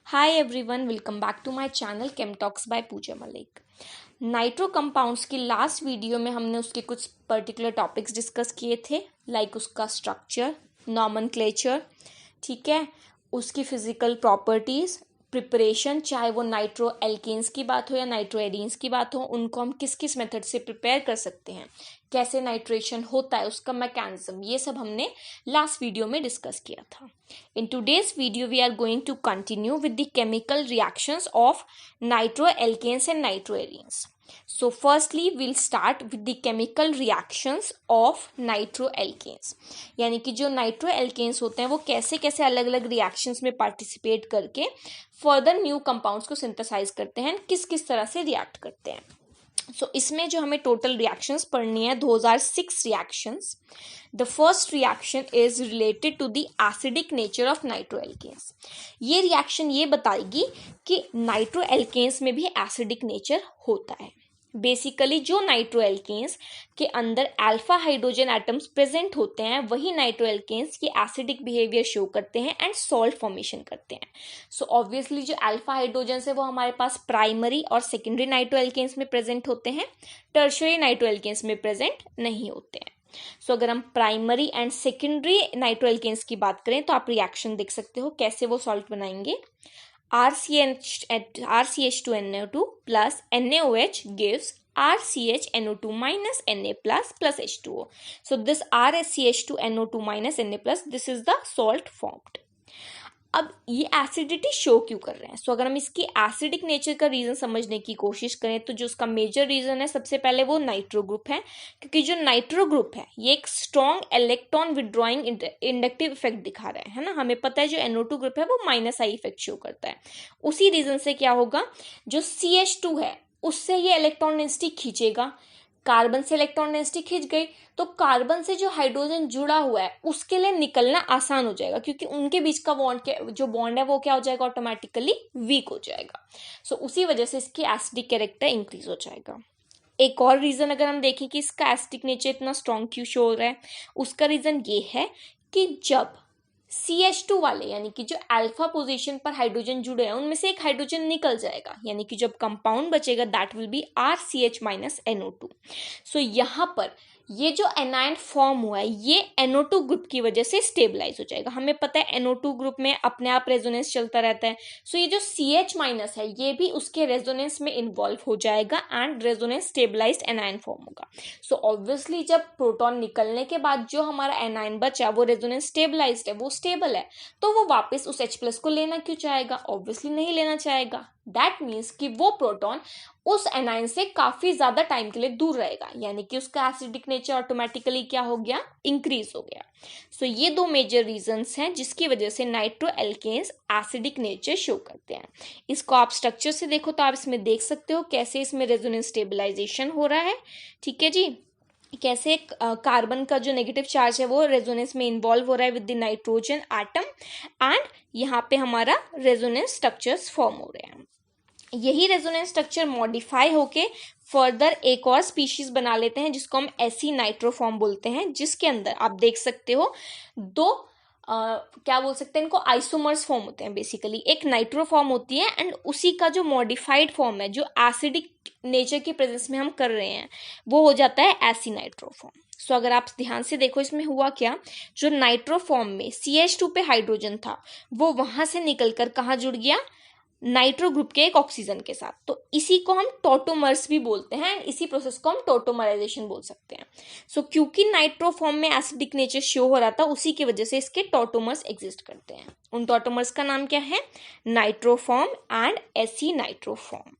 Hi everyone, welcome back to my channel Chem Talks by Pooja Malik. Nitro compounds की last video में हमने उसके कुछ particular topics discuss किए थे, लाइक उसका स्ट्रक्चर, नॉमेनक्लेचर, ठीक है, उसकी फिजिकल प्रॉपर्टीज, प्रिपरेशन, चाहे वो नाइट्रो एल्केन्स की बात हो या नाइट्रो एरीन्स की बात हो, उनको हम किस किस मेथड से प्रिपेयर कर सकते हैं, कैसे नाइट्रेशन होता है, उसका मैकेनिज्म, ये सब हमने लास्ट वीडियो में डिस्कस किया था. In today's video, we are going to continue with the chemical reactions of nitroalkanes and nitroarenes. So firstly, we'll start with the chemical reactions of nitroalkanes. यानी कि जो nitroalkanes होते हैं वो कैसे कैसे अलग अलग reactions में participate करके further new compounds को synthesize करते हैं, किस किस तरह से react करते हैं. सो इसमें जो हमें टोटल रिएक्शंस पढ़नी है 2006 reactions. The first reaction is related to the acidic nature of nitroalkanes. ये रिएक्शन ये बताएगी कि नाइट्रोएल्केन्स में भी एसिडिक नेचर होता है. बेसिकली जो नाइट्रोएल्केन्स के अंदर अल्फा हाइड्रोजन एटम्स प्रेजेंट होते हैं वही नाइट्रोएल्केन्स की एसिडिक बिहेवियर शो करते हैं एंड सॉल्ट फॉर्मेशन करते हैं. सो ऑब्वियसली जो अल्फा हाइड्रोजन है वो हमारे पास प्राइमरी और सेकेंडरी नाइट्रोएल्केन्स में प्रेजेंट होते हैं, टर्शियरी नाइट्रोएल्केन्स में प्रेजेंट नहीं होते हैं. सो अगर हम प्राइमरी एंड सेकेंडरी नाइट्रोएल्केन्स की बात करें तो आप रिएक्शन देख सकते हो कैसे वो सॉल्ट बनाएंगे. RCH2NO2 plus NaOH gives RCHNO2 minus Na plus H2O. So this RCH2NO2 minus Na plus, this is the salt formed. अब ये एसिडिटी शो क्यों कर रहे हैं? सो अगर हम इसकी एसिडिक नेचर का रीजन समझने की कोशिश करें तो जो उसका मेजर रीजन है सबसे पहले वो नाइट्रो ग्रुप है, क्योंकि जो नाइट्रो ग्रुप है ये एक strong electron withdrawing inductive effect दिखा रहा है ना. हमें पता है जो NO2 ग्रुप है वो माइनस आई इफेक्ट शो करता है. उसी रीजन से क्या होगा, जो CH2 है उससे ये इलेक्ट्रॉन डेंसिटी खींचेगा. कार्बन से इलेक्ट्रॉन डेंसिटी खींच गई तो कार्बन से जो हाइड्रोजन जुड़ा हुआ है उसके लिए निकलना आसान हो जाएगा, क्योंकि उनके बीच का जो बॉन्ड है वो क्या हो जाएगा, ऑटोमेटिकली वीक हो जाएगा. सो उसी वजह से इसकी एसिडिक कैरेक्टर इंक्रीज हो जाएगा. एक और रीजन अगर हम देखें कि इसका एसिडिक नेचर इतना स्ट्रॉन्ग क्यों शो हो रहा है, उसका रीजन ये है कि जब CH2 वाले यानी कि जो अल्फा पोजीशन पर हाइड्रोजन जुड़े हैं उनमें से एक हाइड्रोजन निकल जाएगा, यानी कि जब कंपाउंड बचेगा that will be RCH minus NO2. सो यहाँ पर ये जो एनायन फॉर्म हुआ है ये NO2 ग्रुप की वजह से स्टेबलाइज हो जाएगा. हमें पता है NO2 ग्रुप में अपने आप रेजोनेंस चलता रहता है. सो ये जो CH माइनस है ये भी उसके रेजोनेंस में इन्वॉल्व हो जाएगा and resonance stabilised anion form होगा. सो ऑब्वियसली जब प्रोटॉन निकलने के बाद जो हमारा एनायन बचा वो रेजोनेंस स्टेबलाइज्ड है, वो स्टेबल है, तो वो वापस उस H+ को लेना क्यों चाहेगा? ऑब्वियसली नहीं लेना चाहेगा. दैट मीन्स कि वो प्रोटॉन उस एनायन से काफी ज्यादा टाइम के लिए दूर रहेगा, यानी कि उसका एसिडिक नेचर ऑटोमेटिकली क्या हो गया, इंक्रीज हो गया. सो ये दो मेजर रीजंस हैं जिसकी वजह से नाइट्रोएल्केन्स एसिडिक नेचर शो करते हैं. इसको आप स्ट्रक्चर से देखो तो आप इसमें देख सकते हो कैसे इसमें रेजोनेंस स्टेबलाइजेशन हो रहा है. ठीक है जी, कैसे कार्बन का जो नेगेटिव चार्ज है वो रेजोनेंस में इन्वॉल्व हो रहा है with the nitrogen atom and यहाँ पे हमारा रेजोनेंस स्ट्रक्चर्स फॉर्म हो रहे हैं. यही रेजोनेंस स्ट्रक्चर मॉडिफाई होके फर्दर एक और स्पीशीज बना लेते हैं जिसको हम एसी नाइट्रोफॉर्म बोलते हैं, जिसके अंदर आप देख सकते हो दो क्या बोल सकते हैं इनको, आइसोमर्स फॉर्म होते हैं. बेसिकली एक नाइट्रोफॉर्म होती है एंड उसी का जो मॉडिफाइड फॉर्म है जो एसिडिक नेचर की प्रेजेंस में हम कर रहे हैं वो हो जाता है एसी नाइट्रोफॉर्म. सो अगर आप ध्यान से देखो इसमें हुआ क्या, जो नाइट्रोफॉर्म में CH2 पे हाइड्रोजन था वो वहां से निकलकर कहाँ जुड़ गया, नाइट्रो ग्रुप के एक ऑक्सीजन के साथ. तो इसी को हम टोटोमर्स भी बोलते हैं, इसी प्रोसेस को हम टोटोमराइजेशन बोल सकते हैं. सो क्योंकि नाइट्रो फॉर्म में एसिडिक नेचर शो हो रहा था उसी की वजह से इसके टोटोमर्स एग्जिस्ट करते हैं. उन टोटोमर्स का नाम क्या है, nitroform and aci nitroform.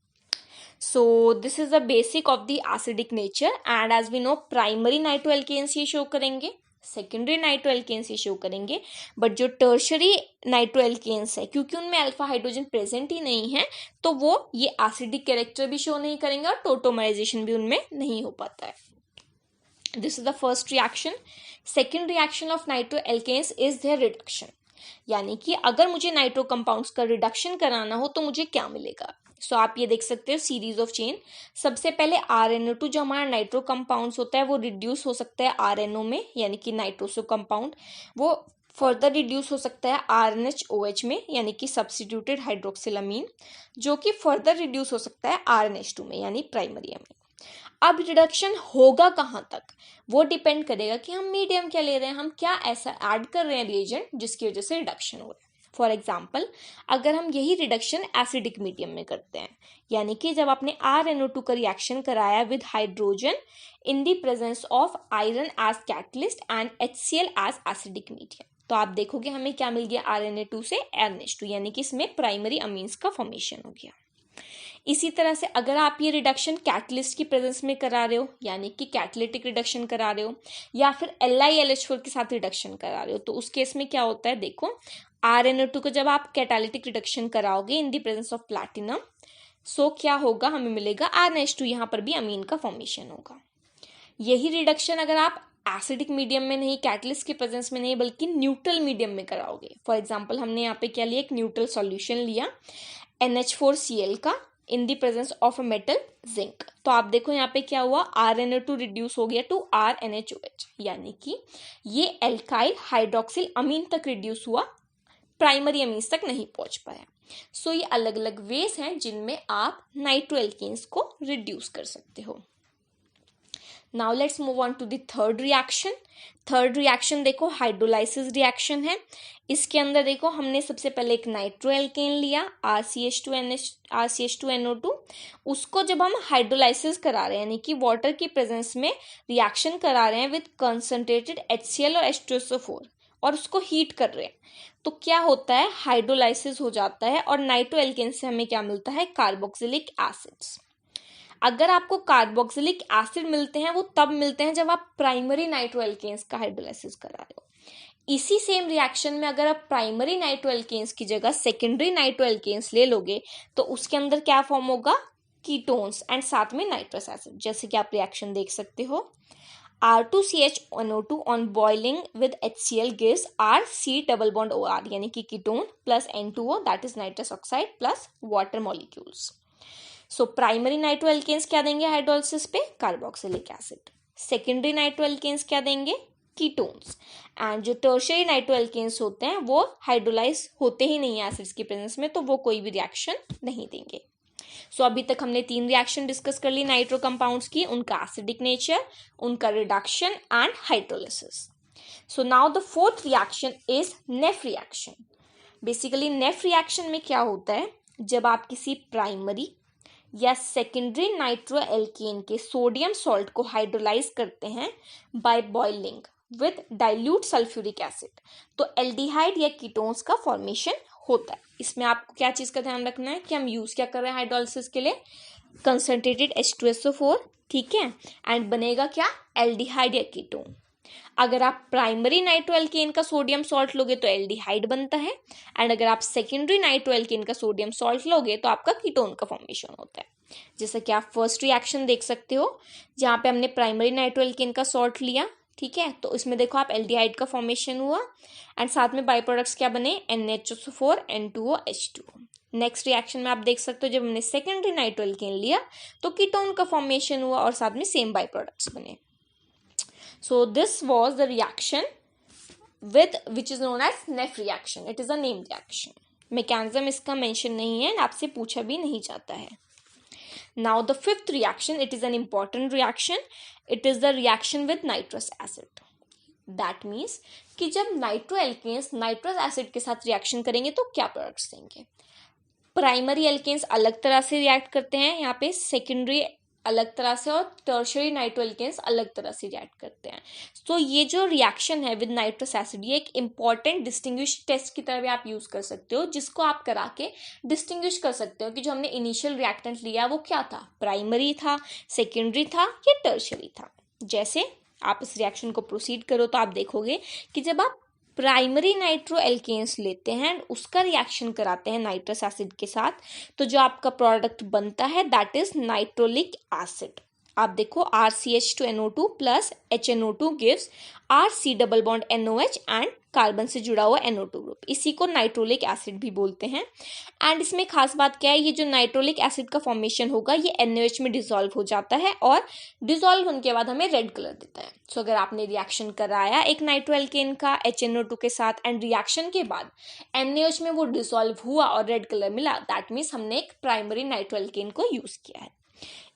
So this is the basic of the acidic nature and as we know primary nitroalkanes ये शो करेंगे, सेकेंडरी नाइट्रोएल्केन्स ये शो करेंगे, बट जो टर्शरी नाइट्रोएल्केन्स है क्योंकि उनमें अल्फा हाइड्रोजन प्रेजेंट ही नहीं है तो वो ये एसिडिक कैरेक्टर भी शो नहीं करेंगे और टोटोमराइजेशन भी उनमें नहीं हो पाता है. This is the first reaction. Second reaction of nitroalkanes is their reduction, यानी कि अगर मुझे नाइट्रो कंपाउंड्स का रिडक्शन कराना हो तो मुझे क्या मिलेगा. सो आप ये देख सकते हो सीरीज ऑफ चेन. सबसे पहले RNO2 जो हमारा नाइट्रो कंपाउंड्स होता है वो रिड्यूस हो सकता है RNO में, यानी कि नाइट्रोसो कंपाउंड वो फर्दर रिड्यूस हो सकता है RNH-OH में, यानी कि सब्स्टिट्यूटेड हाइड्रोक्सिलामीन, जो कि फर्दर रिड्यूस हो सकता है RNH2 में, यानी प्राइमरी अमीन। अब रिडक्शन होगा कहाँ तक, वो डिपेंड करेगा कि हम मीडियम क्या ले रहे हैं, हम क्या ऐसा ऐड कर रहे हैं रिएजेंट जिसकी वजह से रिडक्शन हो रहा है। फॉर एग्जाम्पल, अगर हम यही रिडक्शन एसिडिक मीडियम में करते हैं, यानी कि जब आपने RnO2 का रिएक्शन कराया with hydrogen in the presence of iron as catalyst and HCl as acidic medium, तो आप देखोगे हमें क्या मिल गया, RNA2 से NH2, यानी कि इसमें प्राइमरी अमीन्स का फॉर्मेशन हो गया। इसी तरह से अगर आप ये रिडक्शन कैटलिस्ट की प्रेजेंस में करा रहे हो, यानी कि कैटलिटिक रिडक्शन करा रहे हो, या फिर LiLH4 के साथ रिडक्शन करा रहे हो, तो उस केस में क्या होता है, देखो RnO2 को जब आप कैटालिटिक रिडक्शन कराओगे in the presence of platinum, so क्या होगा, हमें मिलेगा RnH2, यहाँ पर भी अमीन का फॉर्मेशन होगा। यही रिडक्शन अगर आप एसिडिक मीडियम में नहीं, कैटलिस्ट के प्रेजेंस में नहीं, बल्कि न्यूट्रल मीडियम में कराओगे, फॉर एग्जाम्पल हमने यहाँ पे क्या लिया, एक न्यूट्रल सॉल्यूशन लिया NH4Cl का in the presence of a metal zinc, तो आप देखो यहाँ पे क्या हुआ, RnO2 रिड्यूस हो गया टू RNH-OH, यानी कि ये एल्काइल हाइड्रोक्सिल अमीन तक रिड्यूस हुआ, प्राइमरी अमीन्स तक नहीं पहुंच पाया। सो ये अलग अलग वेज हैं जिनमें आप नाइट्रोएल्केन्स को रिड्यूस कर सकते हो। Now let's move on to the third reaction. Third reaction देखो हाइड्रोलाइसिस रिएक्शन है। इसके अंदर देखो हमने सबसे पहले एक नाइट्रोएल्केन लिया RCH2NO2, उसको जब हम हाइड्रोलाइसिस करा रहे हैं, यानी कि वाटर की प्रेजेंस में रिएक्शन करा रहे हैं विद कंसंट्रेटेड HCl और H2SO4 और उसको हीट कर रहे हैं, तो क्या होता है, हाइड्रोलाइसिस हो जाता है और नाइट्रोएल्केन से हमें क्या मिलता है, कार्बोक्सिलिक एसिड्स। अगर आपको कार्बोक्सिलिक एसिड मिलते हैं वो तब मिलते हैं जब आप प्राइमरी नाइट्रोएल्केन्स का हाइड्रोलाइसिस करा रहे हो। इसी सेम रिएक्शन में अगर आप प्राइमरी नाइट्रोएल्केन्स की जगह सेकेंडरी नाइट्रोएल्केन्स ले लोगे तो उसके अंदर क्या फॉर्म होगा, कीटोन्स एंड साथ में नाइट्रस एसिड। जैसे कि आप रिएक्शन देख सकते हो, R2CHNO2 on boiling with HCl gives RC double bond OR, यानी कि ketone plus N2O that is nitrous oxide plus water molecules. So primary nitroalkanes क्या देंगे हाइड्रोलिसिस पे, कार्बोक्सिलिक एसिड। सेकेंडरी नाइट्रोएल्केन्स क्या देंगे, कीटोन्स। एंड जो टर्शियरी नाइट्रोएल्केन्स होते हैं वो हाइड्रोलाइज होते ही नहीं है एसिड्स की प्रेजेंस में, तो वो कोई भी रिएक्शन नहीं देंगे। सो अभी तक हमने 3 रिएक्शन डिस्कस कर ली नाइट्रो कंपाउंड्स की, उनका एसिडिक नेचर, उनका reduction and hydrolysis. So now the fourth reaction is Nef reaction. Basically Nef reaction में क्या होता है, जब आप किसी प्राइमरी या सेकेंडरी नाइट्रोएल्केन के सोडियम सॉल्ट को हाइड्रोलाइज करते हैं by boiling with dilute sulphuric acid, तो एल्डिहाइड या कीटोन्स का फॉर्मेशन होता है। इसमें आपको क्या चीज का ध्यान रखना है कि हम यूज क्या कर रहे हैं हाइड्रोलिसिस के लिए, कंसंट्रेटेड H2SO4, ठीक है, एंड बनेगा क्या, एल्डिहाइड या कीटोन। अगर आप प्राइमरी नाइट्रोएल्केन का सोडियम सॉल्ट लोगे तो एल्डिहाइड बनता है, एंड अगर आप सेकेंडरी नाइट्रोएल्केन का सोडियम सॉल्ट लोगे तो आपका कीटोन का फॉर्मेशन होता है। जैसे कि आप फर्स्ट रिएक्शन देख सकते हो जहाँ पे हमने प्राइमरी नाइट्रोएल्केन का सॉल्ट लिया, ठीक है, तो इसमें देखो आप एल्डिहाइड का फॉर्मेशन हुआ एंड साथ में बाई प्रोडक्ट्स क्या बने, NH4 N2O H2O। Next reaction में आप देख सकते हो जब हमने सेकेंडरी नाइट्रोएल्केन लिया तो कीटोन का फॉर्मेशन हुआ और साथ में सेम बाई प्रोडक्ट्स बने। So this was the reaction with which is known as Neff reaction. It is a named reaction. Mechanism इसका mention नहीं है, आपसे पूछा भी नहीं जाता है. Now the fifth reaction, it is an important reaction. It is the reaction with nitrous acid. That means कि जब नाइट्रोएल्केन्स नाइट्रस एसिड के साथ रिएक्शन करेंगे तो क्या प्रोडक्ट्स देंगे। प्राइमरी एल्केन्स अलग तरह से रिएक्ट करते हैं यहाँ पे, सेकेंडरी अलग तरह से, और टर्शियरी नाइट्रोएल्केन्स अलग तरह से रिएक्ट करते हैं। तो ये जो रिएक्शन है विद नाइट्रस एसिड, ये एक इंपॉर्टेंट डिस्टिंग्विश टेस्ट की तरह भी आप यूज कर सकते हो, जिसको आप करा के डिस्टिंग्विश कर सकते हो कि जो हमने इनिशियल रिएक्टेंट लिया वो क्या था, प्राइमरी था, सेकेंडरी था या टर्शियरी था। जैसे आप इस रिएक्शन को प्रोसीड करो तो आप देखोगे कि जब आप प्राइमरी नाइट्रोएल्केन्स लेते हैं उसका रिएक्शन कराते हैं नाइट्रस एसिड के साथ, तो जो आपका प्रोडक्ट बनता है दैट इज नाइट्रोलिक एसिड। आप देखो RCH2NO2 plus HNO2 gives RC double bond NOH and carbon से जुड़ा हुआ NO2 ग्रुप, इसी को नाइट्रोलिक एसिड भी बोलते हैं। एंड इसमें खास बात क्या है, ये जो नाइट्रोलिक एसिड का फॉर्मेशन होगा ये NaOH में डिसॉल्व हो जाता है और डिसॉल्व होने के बाद हमें रेड कलर देता है। सो अगर आपने रिएक्शन कराया एक नाइट्रोएल्केन का HNO2 के साथ एंड रिएक्शन के बाद NaOH में वो डिसॉल्व हुआ और रेड कलर मिला, दैट मीन्स हमने एक प्राइमरी नाइट्रोएल्केन को यूज किया है।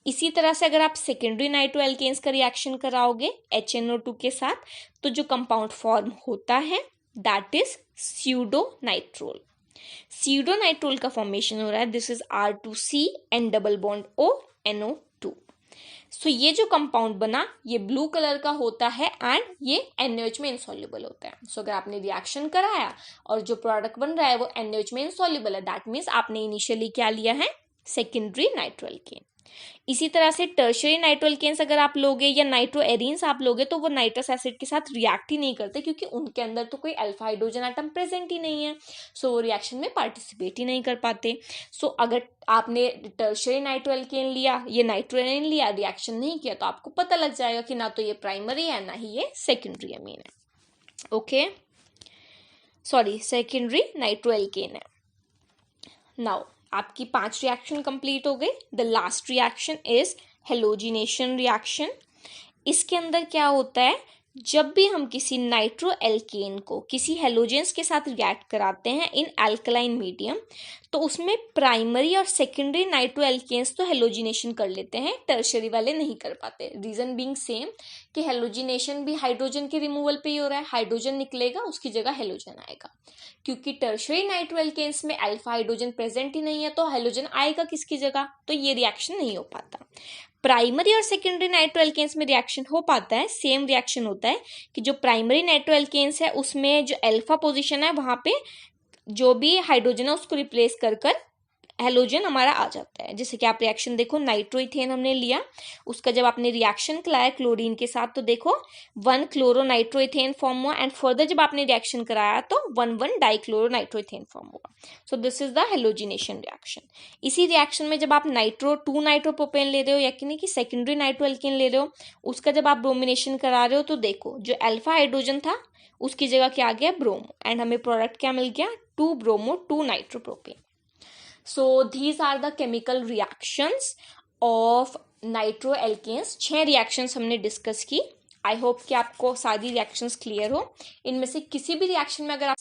इसी तरह से अगर आप सेकेंडरी नाइट्रोएल्केन्स का रिएक्शन कराओगे HNO2 के साथ, तो जो कंपाउंड फॉर्म होता है दैट इज स्यूडोनाइट्रोल। स्यूडोनाइट्रोल का फॉर्मेशन हो रहा है, this is R2C and double bond O NO2। सो ये जो कंपाउंड बना ये ब्लू कलर का होता है एंड ये NaOH में इनसॉल्युबल होता है। सो अगर आपने रिएक्शन कराया और जो प्रोडक्ट बन रहा है वो NaOH में इनसॉल्युबल है, दैट मीन्स आपने इनिशियली क्या लिया है, सेकेंडरी नाइट्रोएल्केन। इसी तरह से टर्शियरी नाइट्रोएल्केन्स अगर आप लोगे या नाइट्रोएरीन्स आप लोगे तो वो नाइट्रस एसिड के साथ रिएक्ट ही नहीं करते, क्योंकि उनके अंदर तो कोई अल्फा हाइड्रोजन एटम प्रेजेंट ही नहीं है। सो वो रिएक्शन में पार्टिसिपेट ही नहीं कर पाते। सो अगर आपने टर्शियरी नाइट्रोएल्केन लिया, ये नाइट्रोएरीन लिया, रिएक्शन नहीं किया, तो आपको पता लग जाएगा कि ना तो ये प्राइमरी है ना ही ये सेकेंडरी अमीन है। ओके, सॉरी, सेकेंडरी नाइट्रोएल्केन है। नाउ आपकी 5 रिएक्शन कंप्लीट हो गई। The last reaction is halogenation reaction. इसके अंदर क्या होता है, जब भी हम किसी नाइट्रोएल्केन को किसी हेलोजेंस के साथ रिएक्ट कराते हैं इन अल्कलाइन मीडियम, तो उसमें प्राइमरी और सेकेंडरी नाइट्रोएल्केन्स तो हेलोजिनेशन कर लेते हैं, टर्शियरी वाले नहीं कर पाते। रीजन बीइंग सेम कि हेलोजिनेशन भी हाइड्रोजन के रिमूवल पे ही हो रहा है, हाइड्रोजन निकलेगा उसकी जगह हेलोजन आएगा। क्योंकि टर्शियरी नाइट्रोएल्केन्स में अल्फा हाइड्रोजन प्रेजेंट ही नहीं है, तो हेलोजन आएगा किसकी जगह, तो ये रिएक्शन नहीं हो पाता। प्राइमरी और सेकेंडरी नाइट्रोएल्केन्स में रिएक्शन हो पाता है। सेम रिएक्शन होता है कि जो प्राइमरी नाइट्रोएल्केन्स है उसमें जो अल्फा पोजीशन है वहां पे जो भी हाइड्रोजन है उसको रिप्लेस कर हेलोजन हमारा आ जाता है। जैसे कि आप रिएक्शन देखो, नाइट्रोइथेन हमने लिया, उसका जब आपने रिएक्शन कराया क्लोरीन के साथ तो देखो 1 क्लोरो नाइट्रोइथेन फॉर्म हुआ एंड फर्दर जब आपने रिएक्शन कराया तो 1 डाइक्लोरो नाइट्रोइथेन फॉर्म हुआ। सो this is the halogenation reaction. इसी रिएक्शन में जब आप 2 नाइट्रोप्रोपेन ले रहे हो, यानी कि सेकेंडरी नाइट्रोएल्केन ले रहे हो, उसका जब आप ब्रोमिनेशन करा रहे हो तो देखो जो अल्फा हाइड्रोजन था उसकी जगह क्या आ गया, ब्रोमो, एंड हमें प्रोडक्ट क्या मिल गया, 2 bromo 2 nitropropane. So these are the chemical reactions of नाइट्रोएल्केन्स। 6 reactions हमने डिस्कस की। आई होप कि आपको सारी रिएक्शंस क्लियर हो। इनमें से किसी भी रिएक्शन में अगर आप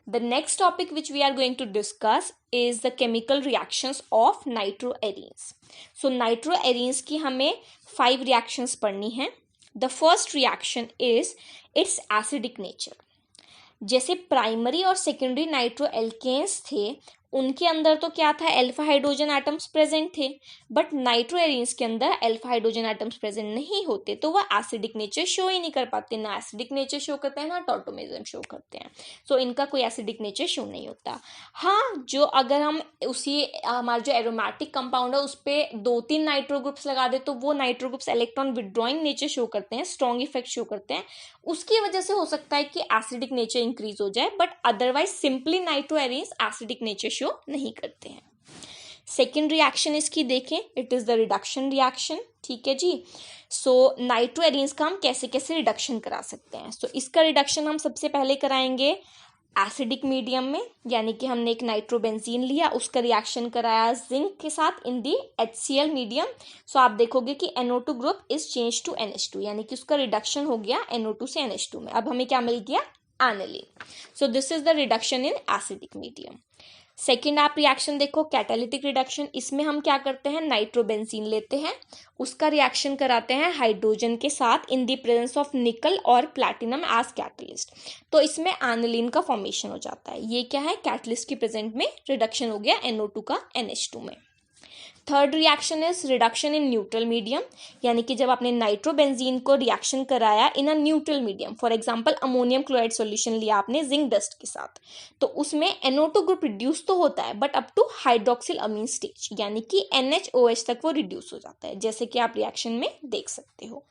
the next topic which we are going to discuss is the chemical reactions of nitroarenes. So nitroarenes की हमें 5 रिएक्शंस पढ़नी है। The first reaction is its acidic nature. जैसे प्राइमरी और सेकेंडरी नाइट्रोएल्केन्स थे उनके अंदर तो क्या था, अल्फा हाइड्रोजन एटम्स प्रेजेंट थे, बट नाइट्रोएरीन्स के अंदर अल्फा हाइड्रोजन एटम्स प्रेजेंट नहीं होते, तो वह एसिडिक नेचर शो ही नहीं कर पाते। ना एसिडिक नेचर शो करते हैं ना टॉटोमेरिज्म शो करते हैं। सो इनका कोई एसिडिक नेचर शो नहीं होता। हाँ, जो अगर हम उसी हमारा जो एरोमेटिक कंपाउंड है उस पर 2-3 नाइट्रो ग्रुप्स लगा दे तो वो nitro groups electron withdrawing nature show करते हैं, स्ट्रॉन्ग इफेक्ट शो करते हैं, उसकी वजह से हो सकता है कि एसिडिक नेचर इंक्रीज हो जाए, but otherwise simply nitroarenes acidic nature show नहीं करते हैं। सेकेंड रिएक्शन इसकी देखें, it is the reduction reaction. ठीक है जी। सो नाइट्रोएरीन्स का हम कैसे कैसे रिडक्शन करा सकते हैं। सो इसका रिडक्शन हम सबसे पहले कराएंगे एसिडिक मीडियम में, यानी कि हमने एक नाइट्रोबेंजीन लिया, उसका रिएक्शन कराया जिंक के साथ इन दी HCl मीडियम। सो आप देखोगे कि NO2 group is change to NH2, यानी कि उसका रिडक्शन हो गया NO2 से NH2 में। अब हमें क्या मिल गया, aniline. So this is the reduction in acidic medium. Second आप रिएक्शन देखो, कैटालिटिक रिडक्शन। इसमें हम क्या करते हैं, नाइट्रोबेंजीन लेते हैं, उसका रिएक्शन कराते हैं हाइड्रोजन के साथ इन द प्रेजेंस ऑफ निकल और प्लैटिनम एज कैटलिस्ट, तो इसमें एनिलीन का फॉर्मेशन हो जाता है। ये क्या है, कैटलिस्ट की प्रेजेंट में रिडक्शन हो गया NO2 का NH2 में। Third reaction is reduction in neutral medium, यानी कि जब आपने नाइट्रोबेंजीन को रिएक्शन कराया in a neutral medium, for example ammonium chloride solution लिया आपने जिंक डस्ट के साथ, तो उसमें NO2 ग्रुप रिड्यूस तो होता है but up to hydroxyl amine stage, यानी कि NHOH तक वो रिड्यूस हो जाता है, जैसे कि आप रिएक्शन में देख सकते हो।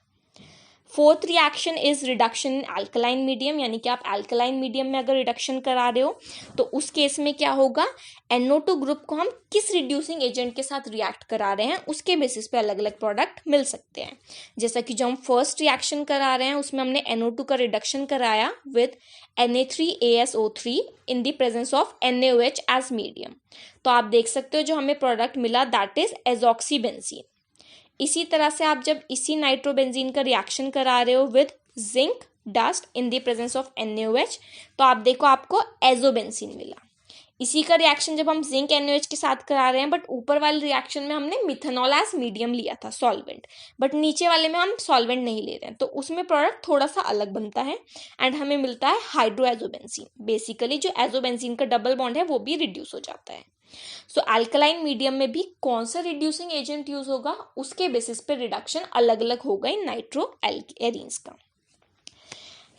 Fourth reaction is reduction in alkaline medium, यानी कि आप अल्कलाइन मीडियम में अगर रिडक्शन करा रहे हो तो उस केस में क्या होगा, NO2 ग्रुप को हम किस रिड्यूसिंग एजेंट के साथ रिएक्ट करा रहे हैं उसके बेसिस पे अलग अलग प्रोडक्ट मिल सकते हैं। जैसा कि जो हम फर्स्ट रिएक्शन करा रहे हैं उसमें हमने NO2 का रिडक्शन कराया with Na3ASO3 in the presence of NaOH as medium, तो आप देख सकते हो जो हमें प्रोडक्ट मिला दैट इज एजॉक्सीबेंजीन। इसी तरह से आप जब इसी नाइट्रोबेंजीन का रिएक्शन करा रहे हो with zinc dust in the presence of NaOH, तो आप देखो आपको एजोबेंजीन मिला। इसी का रिएक्शन जब हम जिंक NaOH के साथ करा रहे हैं, बट ऊपर वाले रिएक्शन में हमने मिथेनॉल एज मीडियम लिया था सॉल्वेंट, बट नीचे वाले में हम सॉल्वेंट नहीं ले रहे हैं, तो उसमें प्रोडक्ट थोड़ा सा अलग बनता है एंड हमें मिलता है हाइड्रोएजोबेंजीन। बेसिकली जो एजोबेंजीन का डबल बॉन्ड है वो भी रिड्यूस हो जाता है। सो अल्कलाइन मीडियम में भी कौन सा रिड्यूसिंग एजेंट यूज होगा उसके बेसिस पे रिडक्शन अलग अलग होगा इन नाइट्रो एरीन्स का।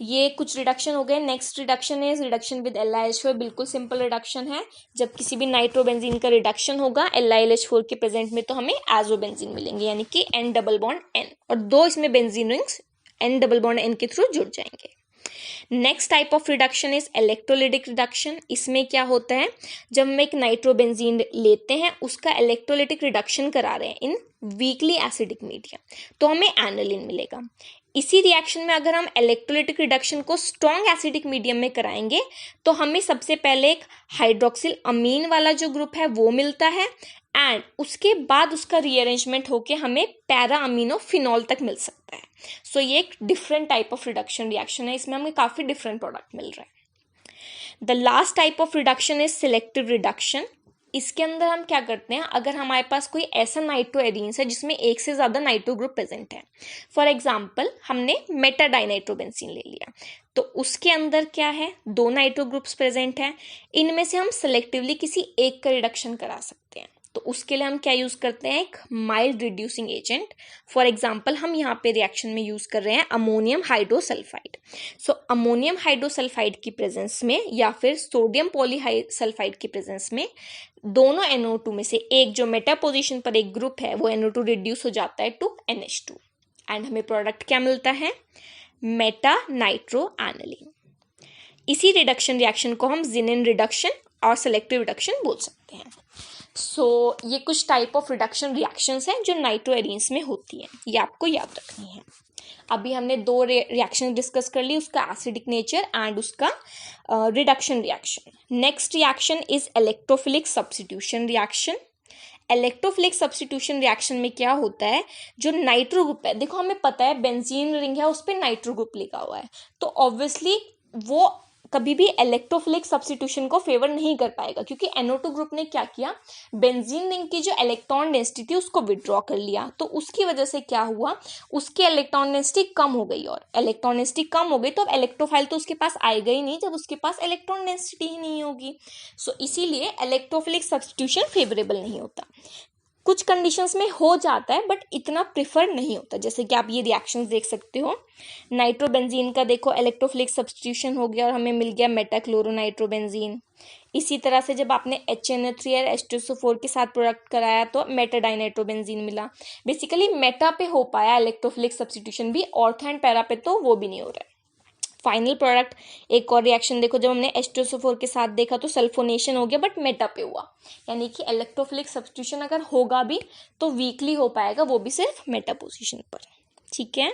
ये कुछ रिडक्शन हो गए। Next reduction is reduction with LiH4। बिल्कुल सिंपल रिडक्शन है, जब किसी भी नाइट्रोबेंजीन का रिडक्शन होगा LiLH4 के प्रेजेंट में तो हमें एजोबेंजीन मिलेंगे, यानी कि N डबल बॉन्ड N, और दो इसमें benzene rings N double bond N के थ्रू जुड़ जाएंगे। Next type of reduction is electrolytic reduction. इसमें क्या होता है, जब हम एक नाइट्रोबेंजीन लेते हैं उसका इलेक्ट्रोलिटिक रिडक्शन करा रहे हैं इन वीकली एसिडिक मीडियम, तो हमें एनालिन मिलेगा। इसी रिएक्शन में अगर हम इलेक्ट्रोलिटिक रिडक्शन को स्ट्रॉन्ग एसिडिक मीडियम में कराएंगे तो हमें सबसे पहले एक हाइड्रोक्सिल अमीन वाला जो ग्रुप है वो मिलता है, एंड उसके बाद उसका रीअरेंजमेंट होके हमें पैरा अमीनो फिनॉल तक मिल सकता है। सो ये एक different type of reduction reaction है, इसमें हमें काफी डिफरेंट प्रोडक्ट मिल रहा है। The last type of reduction is selective reduction. इसके अंदर हम क्या करते हैं, अगर हमारे पास कोई ऐसा नाइट्रो एरीन्स है जिसमें एक से ज्यादा नाइट्रो ग्रुप प्रेजेंट है, फॉर एग्जांपल हमने मेटा डाइनाइट्रोबेंजीन ले लिया, तो उसके अंदर क्या है, दो नाइट्रो ग्रुप्स प्रेजेंट हैं, इनमें से हम सिलेक्टिवली किसी एक का रिडक्शन करा सकते हैं, तो उसके लिए हम क्या यूज करते हैं, एक mild reducing agent. For example हम यहाँ पे रिएक्शन में यूज कर रहे हैं ammonium hydrosulphide. So ammonium hydrosulphide की प्रेजेंस में या फिर सोडियम पॉलीहाइसल्फाइड की प्रेजेंस में दोनों NO2 में से एक जो मेटा पोजीशन पर एक ग्रुप है वो NO2 रिड्यूस हो जाता है टू NH2, एंड हमें प्रोडक्ट क्या मिलता है, मेटा नाइट्रो एनालिन। इसी रिडक्शन रिएक्शन को हम जिनेन रिडक्शन और सेलेक्टिव रिडक्शन बोल सकते हैं। सो ये कुछ टाइप ऑफ रिडक्शन रिएक्शंस हैं जो नाइट्रो एरीन्स में होती हैं, ये आपको याद रखनी है। अभी हमने दो रिएक्शन डिस्कस कर ली, उसका एसिडिक नेचर एंड उसका reduction reaction. Next reaction is electrophilic substitution reaction. Electrophilic substitution reaction में क्या होता है, जो नाइट्रो ग्रुप है, देखो हमें पता है बेंजीन रिंग है उस पर नाइट्रो ग्रुप लिखा हुआ है, तो ऑब्वियसली वो कभी भी इलेक्ट्रोफिलिक सब्स्टिट्यूशन को फेवर नहीं कर पाएगा, क्योंकि NO2 ग्रुप ने क्या किया, बेंजीन रिंग की जो इलेक्ट्रॉन डेंसिटी थी उसको विड्रॉ कर लिया, तो उसकी वजह से क्या हुआ, उसकी इलेक्ट्रॉन डेंसिटी कम हो गई, और इलेक्ट्रॉन डेंसिटी कम हो गई तो अब इलेक्ट्रोफाइल तो उसके पास आएगा ही नहीं जब उसके पास इलेक्ट्रॉन डेंसिटी ही नहीं होगी। सो इसीलिए इलेक्ट्रोफिलिक सब्स्टिट्यूशन फेवरेबल नहीं होता। कुछ कंडीशंस में हो जाता है बट इतना प्रिफर नहीं होता, जैसे कि आप ये रिएक्शंस देख सकते हो, नाइट्रोबेंजीन का देखो इलेक्ट्रोफिलिक सब्स्टिट्यूशन हो गया और हमें मिल गया मेटाक्लोरोनाइट्रोबेंजीन। इसी तरह से जब आपने HNO3 और H2SO4 के साथ प्रोडक्ट कराया तो मेटाडाइनाइट्रोबेंजीन मिला। बेसिकली मेटा पे हो पाया इलेक्ट्रोफिलिक सब्स्टिट्यूशन भी, ऑर्थो एंड पैरा पे तो वो भी नहीं हो रहा है। फाइनल प्रोडक्ट एक और रिएक्शन देखो, जब हमने H2SO4 के साथ देखा तो सल्फोनेशन हो गया बट मेटा पे हुआ, यानी कि इलेक्ट्रोफिलिक सब्स्टिट्यूशन अगर होगा भी तो वीकली हो पाएगा, वो भी सिर्फ मेटा पोजीशन पर। ठीक है,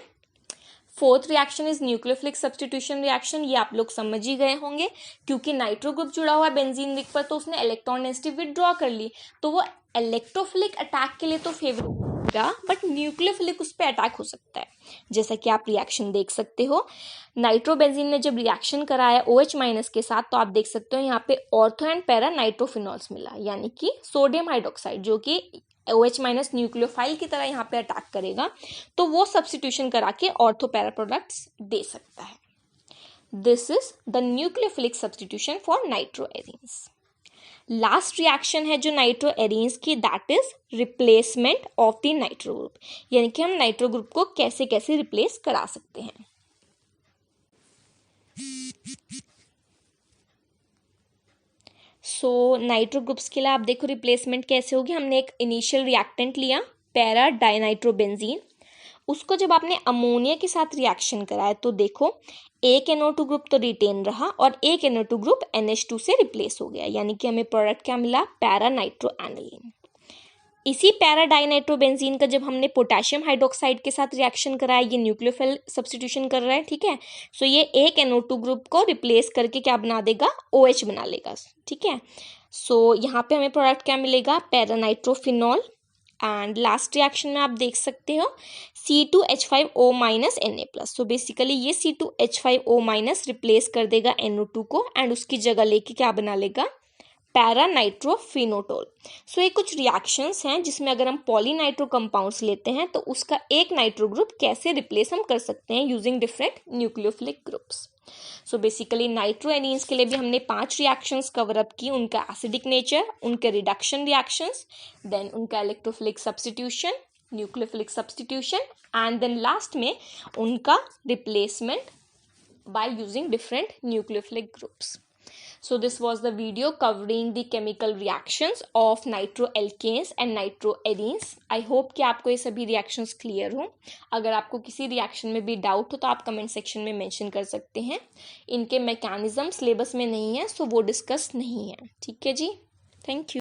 fourth reaction is nucleophilic substitution reaction. ये आप लोग समझ ही गए होंगे, क्योंकि नाइट्रो ग्रुप जुड़ा हुआ है बेंजीन रिंग पर तो उसने इलेक्ट्रॉन डेंसिटी विड्रॉ कर ली, तो वो इलेक्ट्रोफिलिक अटैक के लिए तो फेवर होगा बट न्यूक्लियोफिलिक उस पर अटैक हो सकता है। जैसा कि आप रिएक्शन देख सकते हो, नाइट्रोबेंजीन ने जब रिएक्शन कराया OH- के साथ तो आप देख सकते हो यहाँ पे ऑर्थो एंड पैरा नाइट्रोफिनॉल्स मिला, यानी कि सोडियम हाइड्रोक्साइड जो कि OH- न्यूक्लियोफाइल की तरह यहाँ पे अटैक करेगा, तो वो सब्स्टिट्यूशन करा के ऑर्थो पैरा प्रोडक्ट्स दे सकता है। This is the nucleophilic substitution for nitro arenes. Last reaction है जो नाइट्रो एरीन्स की, that is replacement of the nitro group, यानी कि हम नाइट्रो ग्रुप को कैसे कैसे रिप्लेस करा सकते हैं। सो नाइट्रो ग्रुप्स के लिए आप देखो रिप्लेसमेंट कैसे होगी। हमने एक इनिशियल रिएक्टेंट लिया पैरा डाइनाइट्रोबेंजीन, उसको जब आपने अमोनिया के साथ रिएक्शन कराया तो देखो एक NO2 ग्रुप तो रिटेन रहा और एक NO2 ग्रुप NH2 से रिप्लेस हो गया, यानी कि हमें प्रोडक्ट क्या मिला, पैरा नाइट्रोएनिलीन। इसी पैरा डाइनाइट्रोबेंजीन का जब हमने पोटेशियम हाइड्रोक्साइड के साथ रिएक्शन कराया, ये न्यूक्लियोफिल सब्स्टिट्यूशन कर रहा है, ठीक है। सो ये एक NO2 ग्रुप को रिप्लेस करके क्या बना देगा, OH बना लेगा, ठीक है। सो यहाँ पे हमें प्रोडक्ट क्या मिलेगा, para nitrophenol. And last reaction में आप देख सकते हो C2H5O minus Na+। So basically ये C2H5O माइनस रिप्लेस कर देगा NO2 को एंड उसकी जगह लेके क्या बना लेगा, पैरा नाइट्रोफिनोटोल। सो ये कुछ रिएक्शंस हैं जिसमें अगर हम पॉलीनाइट्रो कंपाउंड्स लेते हैं तो उसका एक नाइट्रो ग्रुप कैसे रिप्लेस हम कर सकते हैं using different nucleophilic groups. So basically nitroarenes के लिए भी हमने 5 रिएक्शंस कवर अप की, उनका एसिडिक नेचर, उनके रिडक्शन रिएक्शंस, देन उनका electrophilic substitution, nucleophilic substitution and then last में उनका replacement by using different nucleophilic groups. So this was the video covering the chemical reactions of nitroalkanes and nitroarenes. I hope कि आपको ये सभी reactions clear हो. अगर आपको किसी reaction में भी doubt हो तो आप comment section में mention कर सकते हैं. इनके mechanism syllabus में नहीं है, so वो discuss नहीं है. ठीक है जी, thank you.